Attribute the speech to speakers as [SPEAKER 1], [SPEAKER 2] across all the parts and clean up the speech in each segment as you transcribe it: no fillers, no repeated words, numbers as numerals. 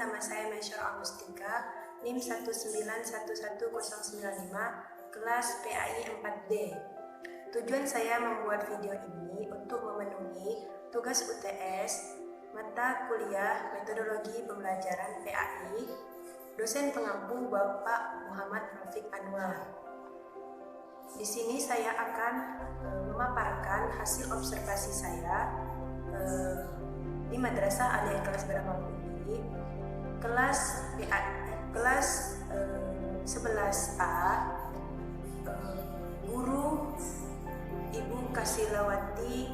[SPEAKER 1] nama saya Mesyur Agustika, NIM 1911095, kelas PAI 4D. Tujuan saya membuat video ini untuk memenuhi tugas UTS mata kuliah metodologi pembelajaran PAI, dosen pengampu Bapak Muhammad Rafiq Anwar. Di sini saya akan memaparkan hasil observasi saya di Madrasah Aliyah kelas beramal ini, kelas 11A, guru Ibu Kasilawati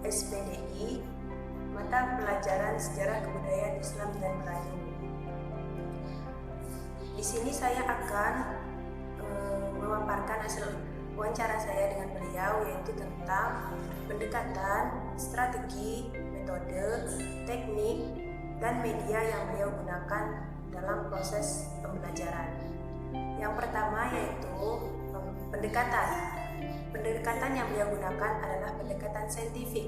[SPEAKER 1] SPDI, mata pelajaran Sejarah Kebudayaan Islam dan Melayu. Di sini saya akan memaparkan hasil wawancara saya dengan beliau, yaitu tentang pendekatan, strategi, metode, teknik, dan media yang beliau gunakan dalam proses pembelajaran. Yang pertama yaitu pendekatan. Pendekatan yang beliau gunakan adalah pendekatan saintifik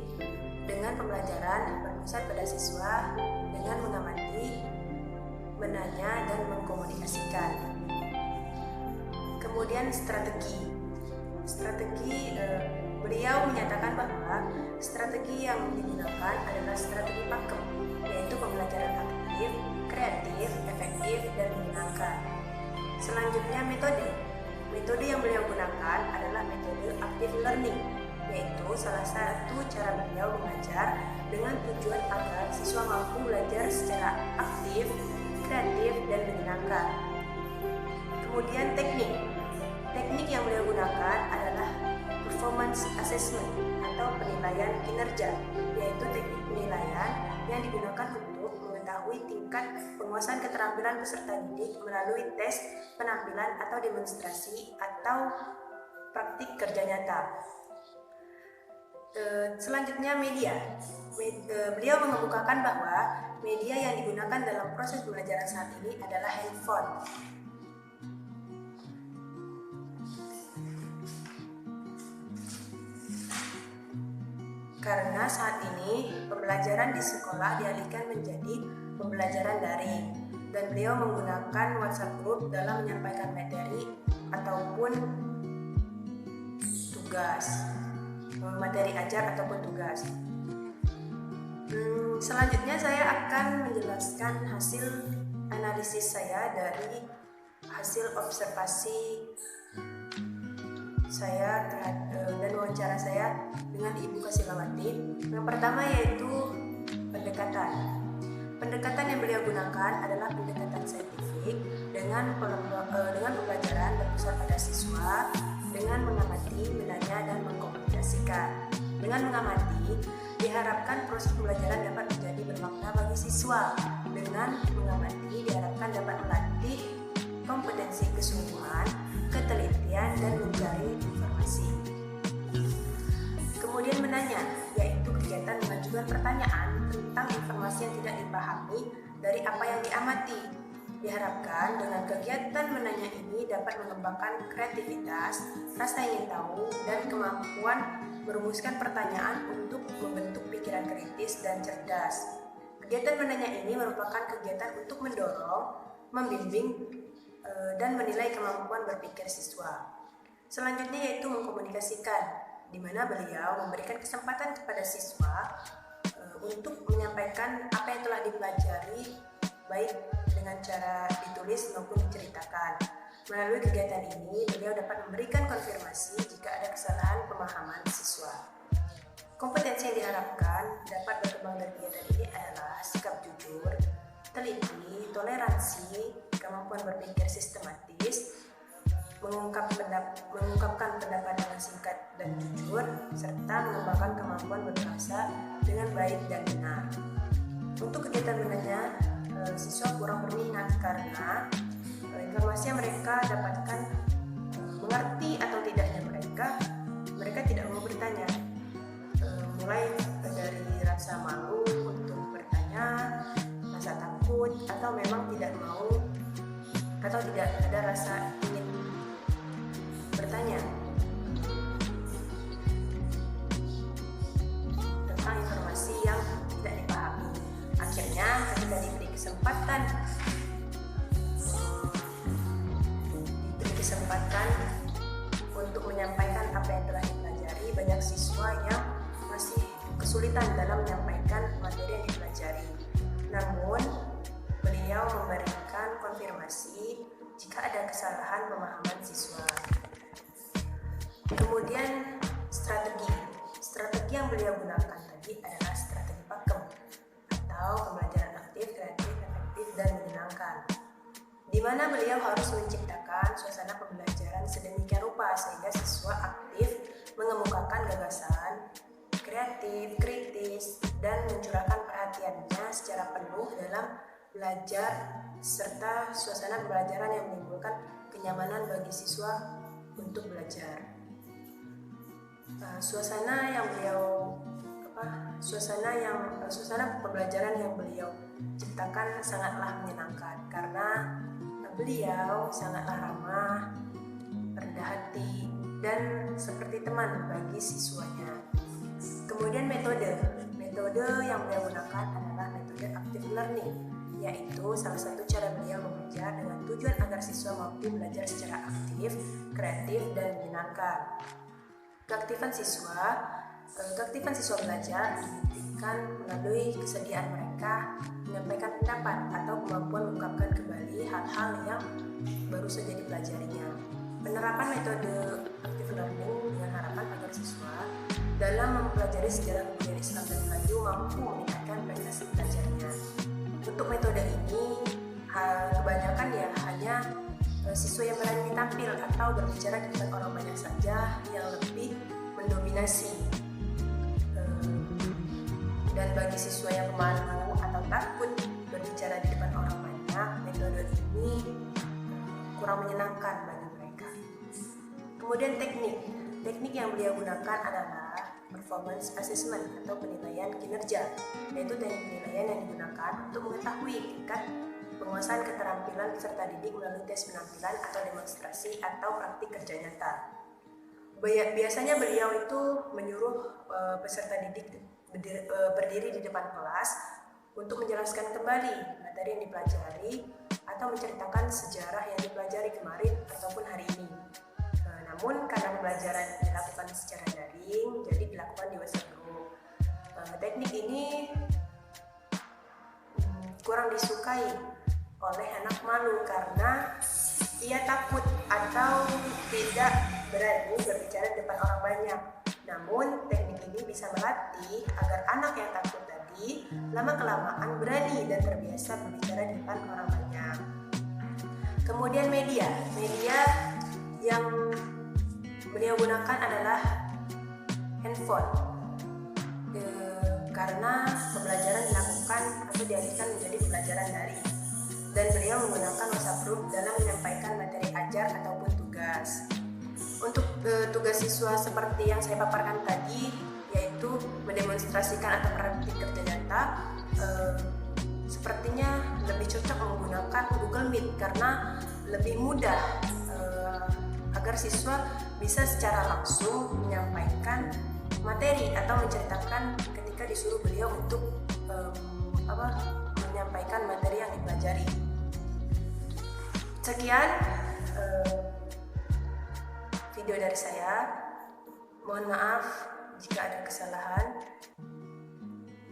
[SPEAKER 1] dengan pembelajaran berpusat pada siswa dengan mengamati, menanya, dan mengkomunikasikan. Kemudian strategi beliau menyatakan bahwa strategi yang digunakan adalah strategi pakem, yaitu pembelajaran aktif, kreatif, efektif, dan menyenangkan. Selanjutnya metode yang beliau gunakan adalah metode active learning, yaitu salah satu cara beliau mengajar dengan tujuan agar siswa mampu belajar secara aktif, kreatif, dan menyenangkan. Kemudian teknik yang beliau gunakan adalah performance assessment atau penilaian kinerja, yaitu teknik penilaian yang digunakan untuk mengetahui tingkat penguasaan keterampilan peserta didik melalui tes penampilan atau demonstrasi atau praktik kerja nyata. Selanjutnya media. Beliau mengemukakan bahwa media yang digunakan dalam proses pembelajaran saat ini adalah handphone. Karena saat ini pembelajaran di sekolah dialihkan menjadi pembelajaran daring, dan beliau menggunakan WhatsApp group dalam menyampaikan materi ataupun tugas, materi ajar ataupun tugas. Selanjutnya saya akan menjelaskan hasil analisis saya dari hasil observasi saya dan wawancara saya dengan Ibu Kasilawati. Yang pertama yaitu pendekatan. Pendekatan yang beliau gunakan adalah pendekatan saintifik dengan pembelajaran berpusat pada siswa, dengan mengamati, menanya, dan mengkomunikasikan. Dengan mengamati, diharapkan proses pembelajaran dapat menjadi bermakna bagi siswa. Dengan mengamati, diharapkan dapat melatih kompetensi kesungguhan, ketelitian, dan mencari informasi. Kemudian menanya, yaitu kegiatan mengajukan pertanyaan tentang informasi yang tidak dipahami dari apa yang diamati. Diharapkan dengan kegiatan menanya ini dapat mengembangkan kreativitas, rasa ingin tahu, dan kemampuan merumuskan pertanyaan untuk membentuk pikiran kritis dan cerdas. Kegiatan menanya ini merupakan kegiatan untuk mendorong, membimbing, dan menilai kemampuan berpikir siswa. Selanjutnya yaitu mengkomunikasikan, di mana beliau memberikan kesempatan kepada siswa untuk menyampaikan apa yang telah dipelajari, baik dengan cara ditulis maupun diceritakan. Melalui kegiatan ini, beliau dapat memberikan konfirmasi jika ada kesalahan pemahaman siswa. Kompetensi yang diharapkan dapat berkembang dari kegiatan ini adalah sikap jujur, teliti, toleransi, kemampuan berpikir sistematis, mengungkapkan pendapat dengan singkat dan jujur, serta mengembangkan kemampuan berbahasa dengan baik dan benar. Untuk kegiatan menanya, siswa kurang berminat karena informasi yang mereka dapatkan, mengerti atau tidaknya mereka tidak mau bertanya, mulai dari rasa malu untuk bertanya, rasa takut, atau memang tidak mau atau tidak ada rasa ingin bertanya tentang informasi yang tidak dipahami. Akhirnya ketika diberi kesempatan untuk menyampaikan apa yang telah dipelajari, banyak siswa yang masih kesulitan dalam menyampaikan materi yang dipelajari. Namun, beliau memberikan konfirmasi jika ada kesalahan pemahaman siswa. Kemudian strategi yang beliau gunakan tadi adalah strategi pakem atau pembelajaran aktif, kreatif, efektif, dan menyenangkan, di mana beliau harus menciptakan suasana pembelajaran sedemikian rupa sehingga siswa aktif mengemukakan gagasan, kreatif, kritis, dan mencurahkan perhatiannya secara penuh dalam belajar, serta suasana pembelajaran yang menimbulkan kenyamanan bagi siswa untuk belajar. Suasana pembelajaran yang beliau ciptakan sangatlah menyenangkan karena beliau sangatlah ramah, rendah hati, dan seperti teman bagi siswanya. Kemudian metode yang beliau gunakan adalah metode active learning, yaitu salah satu cara beliau mengajar dengan tujuan agar siswa mampu belajar secara aktif, kreatif, dan menyenangkan. Keaktifan siswa belajar dibuktikan melalui kesediaan mereka menyampaikan pendapat atau kemampuan mengungkapkan kembali hal-hal yang baru saja dipelajarinya. Penerapan metode active learning dengan harapan agar siswa dalam mempelajari sejarah kebudayaan Islam dan Melayu mampu meningkatkan prestasi belajarnya. Untuk metode ini, kebanyakan ya hanya siswa yang berani tampil atau berbicara di depan orang banyak saja yang lebih mendominasi. Dan bagi siswa yang pemalu atau takut berbicara di depan orang banyak, metode ini kurang menyenangkan bagi mereka. Kemudian teknik yang beliau gunakan adalah performance assessment atau penilaian kinerja, yaitu teknik penilaian yang digunakan untuk mengetahui tingkat penguasaan keterampilan peserta didik melalui tes penampilan atau demonstrasi atau praktik kerja nyata. Biasanya beliau itu menyuruh peserta didik berdiri di depan kelas untuk menjelaskan kembali materi yang dipelajari atau menceritakan sejarah yang dipelajari kemarin ataupun hari ini. Namun karena pembelajaran dilakukan secara daring, jadi dilakukan di WhatsApp group. Teknik ini kurang disukai oleh anak malu karena ia takut atau tidak berani berbicara di depan orang banyak. Namun teknik ini bisa melatih agar anak yang takut tadi lama-kelamaan berani dan terbiasa berbicara di depan orang banyak. Kemudian media yang beliau gunakan adalah handphone, karena pembelajaran dilakukan atau dialihkan menjadi pembelajaran daring, dan beliau menggunakan WhatsApp group dalam menyampaikan materi ajar ataupun tugas. Untuk tugas siswa seperti yang saya paparkan tadi, yaitu mendemonstrasikan atau praktik kerja nyata, sepertinya lebih cocok menggunakan Google Meet karena lebih mudah agar siswa bisa secara langsung menyampaikan materi atau menceritakan ketika disuruh beliau untuk menyampaikan materi yang dipelajari. Sekian video dari saya. Mohon maaf jika ada kesalahan.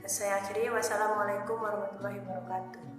[SPEAKER 1] Saya akhiri. Wassalamualaikum warahmatullahi wabarakatuh.